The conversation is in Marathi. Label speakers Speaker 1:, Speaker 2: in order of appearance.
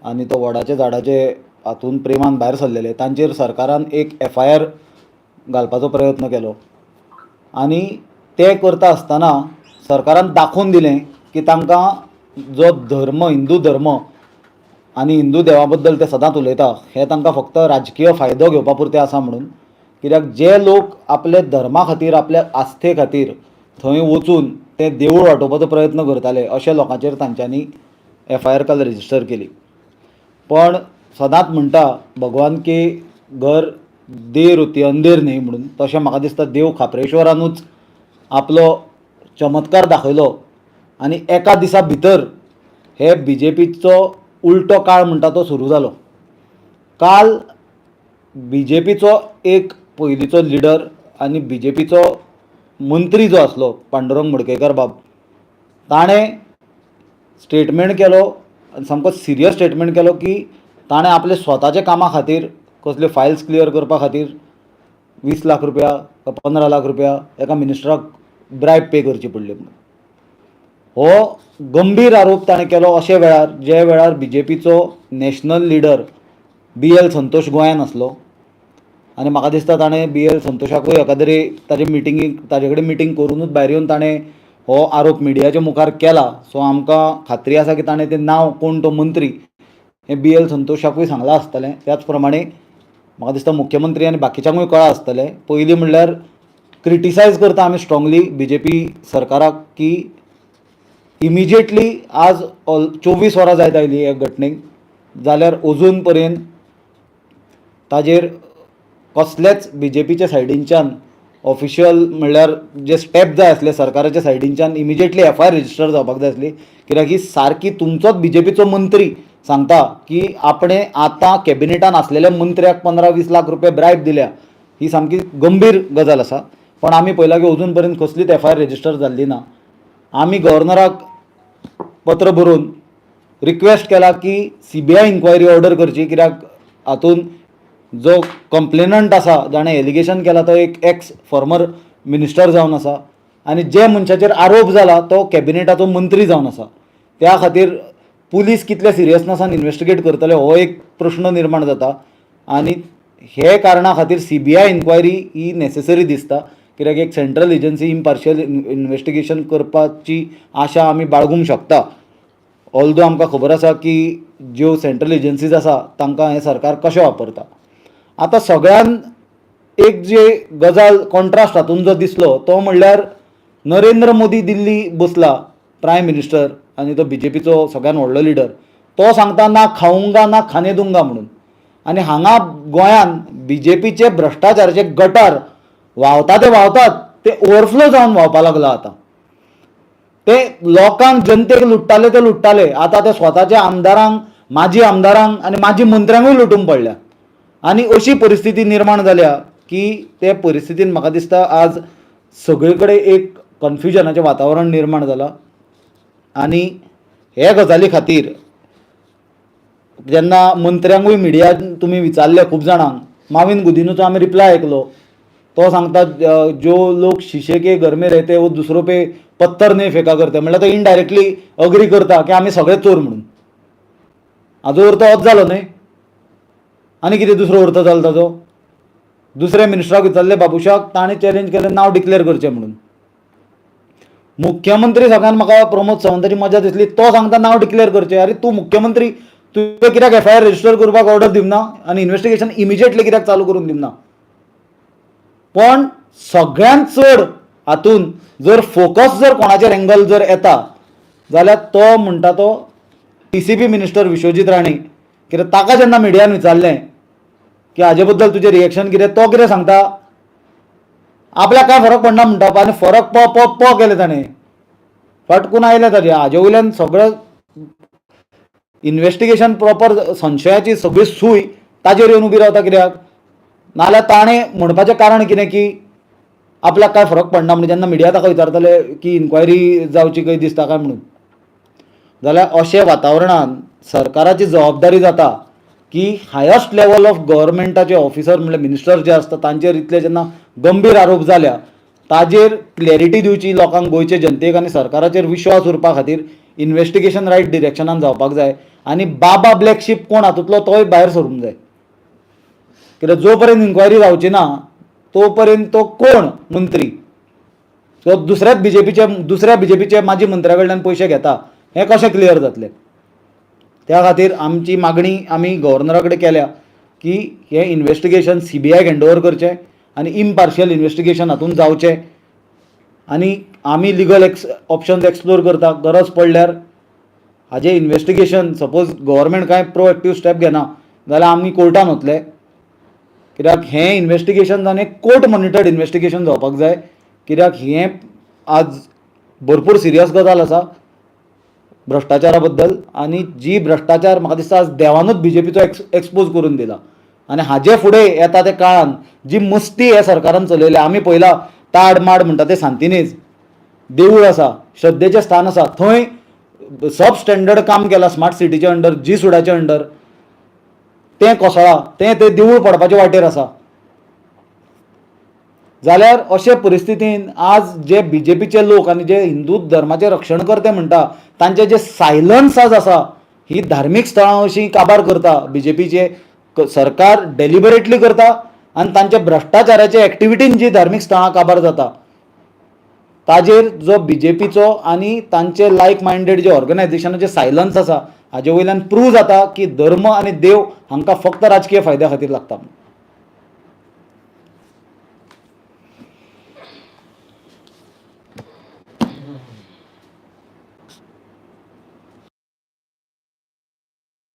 Speaker 1: आनी तो वडाच्या झाडाचे हातून प्रेमान भायर सरलेले तांचेर सरकारान एक FIR घालपाचो प्रयत्न केलो आनी ते करता आसतना सरकारान दाखोवन दिलें की तांकां जो धर्म हिंदू धर्म आनी हिंदू देवा बद्दल ते सदांच उलयता हे तांकां फक्त राजकीय फायदो घेवपा पुरते आसा म्हणून, कित्याक जे लोक आपले धर्मा खातीर आपल्या आस्थे खातीर थंय वचून ते देवूळ वाटोवपाचो प्रयत्न करताले अशा लोकांचेर तांच्यांनी FIR काल रेजिस्टर केली. पण सदांच म्हणटा भगवान के घर देर होती अंधेर न्ही म्हणून, तशें म्हाका दिसता देव खापरेश्वरानूच आपलो चमत्कार दाखयलो आनी एका दिसा भितर हे BJPचो उलटो काळ म्हणटा तो सुरू जालो. काल BJPचो एक पयलींचो लिडर आनी BJPचो मंत्री जो आसलो पांडुरंग मडकयकर बाब, ताणें स्टेटमेंट केलो आनी सामको सिरियस स्टेटमेंट केलो की ताणें आपले स्वताच्या कामा खातीर कसल्यो फायल्स क्लियर करपा खातीर 20 लाख रुपया 15 लाख रुपया एका मिनिस्टराक ब्रायब पे करची पडली म्हणून. हो गंभीर आरोप ताणें केलो अशे वेळार जे वेळार BJPचो नॅशनल लिडर BL संतोश गोंयान आसलो आनी म्हाका दिसता ताणें BL संतोशाकूय एका तरी ताजे कडेन मिटींग करूनच भायर येवन ताणें हो आरोप मिडियाच्या मुखार केला. सो आमकां खात्री आसा की ताणें तें नांव कोण तो मंत्री हें BL संतोशाकूय सांगलां आसतलें. त्याच प्रमाणे म्हाका दिसता मुख्यमंत्री आनी बाकीच्यांकूय कळ्ळां आसतलें. पयलीं म्हणल्यार क्रिटिसायज करता आमी स्ट्रॉंगली BJP सरकाराक की इमिजिएटली आज 24 वरां जायत आयलीं हे घटनेक, जाल्यार अजून पर्यंत ताजेर कसलेच BJPच्या सायडींच्यान ऑफिशियल म्हणल्यार जे स्टेप जाय आसले सरकाराच्या सायडींच्यान इमिजिएटली FIR रेजिस्टर जावपाक जाय आसली. कित्याक ही सारकी तुमचोच BJPचो मंत्री सांगता की आपणें आतां कॅबिनेटान आसलेल्या मंत्र्याक 15-20 लाख रुपया ब्रायब दिल्या, ही सामकी गंभीर गजाल आसा. पण आमी पळयलां की अजून पर्यंत कसलीच FIR रेजिस्टर जाल्ली ना. आमी गव्हर्नराक पत्र बरोवन रिक्वेस्ट केला की CBI इन्क्वायरी ऑर्डर करची, कित्याक हातून जो कंप्लेनंट आसा जाणें एलिगेशन केला तो एक एक्स फॉर्मर मिनिस्टर जावन आसा आनी जे मनशाचेर आरोप जाला तो कॅबिनेटाचो मंत्री जावन आसा. त्या खातीर पुलीस कितल्या सिरियसनेसान इन्वेस्टिगेट करतले हो एक प्रश्न निर्माण जाता आनी हे कारणां खातीर CBI इन्क्वायरी ही नेसेसरी दिसता. कित्याक एक सेंट्रल एजन्सी इम्पार्शियल इन्वेस्टिगेशन करपाची आशा आमी बाळगूंक शकता. ऑल्दो आमकां खबर आसा की ज्यो सेंट्रल एजन्सीज आसा तांकां हें सरकार कशें वापरता. आतां सगळ्यान एक जे गजाल कॉन्ट्रास्ट हातून जो दिसलो तो म्हणल्यार नरेंद्र मोदी दिल्ली बसला प्रायम मिनिस्टर आनी तो BJPचो सगळ्यान व्हडलो लिडर, तो सांगता ना खाऊंगा ना खाने दूंगा म्हणून. आनी हांगा गोंयान BJPचे भ्रश्टाचाराचे गटार व्हांवता ते ओवरफ्लो जावन व्हांवपा लागला. आतां ते लोकांक जनतेक लुट्टाले ते लुट्टाले, आतां ते स्वताच्या आमदारांक माजी आमदारांक आनी माजी मंत्र्यांकूय लुटूंक पडल्या. आनी अशी परिस्थिती निर्माण जाल्या की ते परिस्थितीन म्हाका दिसता आज सगळे कडेन एक कन्फ्युजनाचें वातावरण निर्माण जालां. आनी हे गजाली खातीर जेन्ना मंत्र्यांकूय मिडियान तुमी विचारले खूब जाणांक, माविन गुदिन्होचो आमी रिप्लाय आयकलो. तो सांगता जो लोक शीशे के घर में रहते वो दूसरों पे पत्थर नहीं फेका करते, म्हणल्यार तो इनडायरेक्टली अग्री करता की आमी सगळे चोर म्हणून. हाजो अर्थ होच जालो न्ही. आनी कितें दुसरो अर्थ जालो ताजो? दुसऱ्या मिनिस्टराक विचारले बाबुशाक, ताणें चॅलेंज केलें नांव डिक्लेअर करचें म्हणून. मुख्यमंत्री सगळ्यान म्हाका प्रमोद सावंताची मजा दिसली, तो सांगता नांव डिक्लेअर करचें. अरे तूं मुख्यमंत्री, तुवें कित्याक FIR रेजिस्टर करपाक ऑर्डर दिवना आनी इन्वेस्टिगेशन इमिजिएटली कित्याक चालू करून दिवना? पण सगळ्यांत चड हातून जर फोकस जर कोणाचेर एंगल जर येता जाल्यार तो म्हणटा तो TCP मिनिस्टर विश्वजीत राणे. कित्याक ताका जेन्ना मिडियान विचारलें की हाजे बद्दल तुजें रिएक्शन कितें, तो कितें सांगता, आपल्याक कांय फरक पडना म्हणटा. आनी फरक प केलें ताणें, फटकून आयलें ताजें. हाजे वयल्यान सगळें इन्वेस्टिगेशन प्रॉपर संशयाची सगळी सूय ताजेर येवन उबी रावता. कित्याक नाल्यार ताणें म्हणपाचें कारण कितें की आपल्याक कांय फरक पडना म्हणून. जेन्ना मिडिया ताका विचारतले की इन्क्वायरी जावची खंय दिसता काय म्हणून, जाल्यार अशे वातावरणान सरकाराची जबाबदारी जाता की हायस्ट लेवल ऑफ गव्हर्मेंटाचे ऑफिसर म्हणल्यार मिनिस्टर जे आसता तांचेर इतले जेन्ना गंभीर आरोप जाल्या ताजेर क्लॅरिटी दिवची लोकांक, गोंयचे जनतेक आनी सरकाराचेर विश्वास उरपा खातीर इन्वेस्टिगेशन रायट डिरेक्शनान जावपाक जाय. आनी बाबा ब्लॅक शीप कोण हातूंतलो तोय भायर सरूंक जाय. कित्याक जो पर्यंत इन्क्वायरी जावची ना तो पर्यंत तो कोण मंत्री तो दुसऱ्या बीजेपीचे माजी मंत्र्या कडल्यान पयशे घेता हें कशें क्लियर जातलें. त्या खातीर आमची मागणी आमी गव्हर्नरा कडेन केल्या की हें इन्व्हेस्टिगेशन CBIक हँडओवर करचें आनी इम्पार्शियल इन्व्हेस्टिगेशन हातूंत जावचें. आनी आमी लिगल ऑप्शन्स एक्सप्लोर करता. गरज पडल्यार हाजें इन्व्हेस्टिगेशन सपोज गव्हर्मेंट कांय प्रोएक्टीव स्टेप घेना जाल्यार आमी कोर्टान वतले. कित्याक हें इन्व्हेस्टिगेशन जावन एक कोर्ट मॉनिटर्ड इन्व्हेस्टिगेशन जावपाक जाय. कित्याक हें आज भरपूर सिरियस गजाल आसा भ्रश्टाचारा बद्दल. आनी जी भ्रश्टाचार म्हाका दिसता आज देवानूच BJPचो एक्सपोज करून दिला. आनी हाजे फुडें येता ते काळान जी मस्ती ह्या सरकारान चलयल्या आमी पळयला ताड माड म्हणटा ते सांतिनेज देवूळ आसा श्रद्धेचें स्थान आसा थंय सब स्टँडर्ड काम केलां स्मार्ट सिटीच्या अंडर G-सुडाच्या अंडर तें कोसळ्ळां तें देवूळ पडपाचे वाटेर आसा. जाल्यार अशे परिस्थितीन आज जे BJPचे लोक आनी जे हिंदू धर्माचे रक्षणकर्ते म्हणटा तांचे जे सायलन्स आज आसा ही धार्मीक स्थळां अशीं काबार करता BJPचे सरकार डेलिबरेटली करता आनी तांचे भ्रश्टाचाराचे एक्टिविटीन जी धार्मीक स्थळां काबार जाता ताजेर जो BJPचो आनी तांचे लायक मायंडेड जे ऑर्गनायझेशनाचे सायलन्स आसा हाजे वयल्यान प्रूव जाता की धर्म आनी देव हांकां फक्त राजकीय फायद्या खातीर लागता.